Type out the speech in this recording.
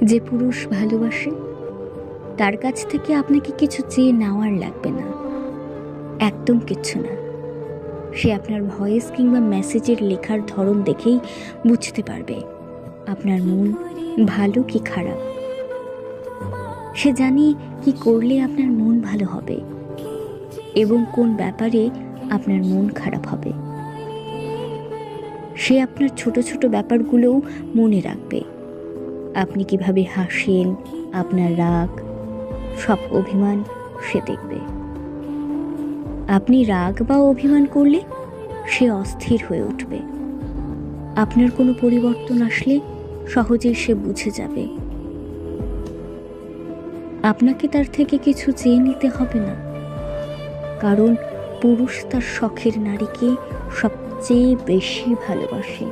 যে পুরুষ ভালোবাসে তার কাছ থেকে আপনাকে কিছু চেয়ে নেওয়ার লাগবে না, একদম কিচ্ছু না। সে আপনার ভয়েস কিংবা মেসেজের লেখার ধরন দেখেই বুঝতে পারবে আপনার মন ভালো কি খারাপ। সে জানে কি করলে আপনার মন ভালো হবে এবং কোন ব্যাপারে আপনার মন খারাপ হবে। সে আপনার ছোট ছোট ব্যাপারগুলোও মনে রাখবে। আপনি কিভাবে হাসেন, আপনার রাগ, সব অভিমান সে দেখবে। আপনি রাগ বা অভিমান করলে সে অস্থির হয়ে উঠবে। আপনার কোনো পরিবর্তন আসলে সহজেই সে বুঝে যাবে। আপনাকে তার থেকে কিছু চেয়ে নিতে হবে না, কারণ পুরুষ তার শখের নারীকে সবচেয়ে বেশি ভালোবাসে।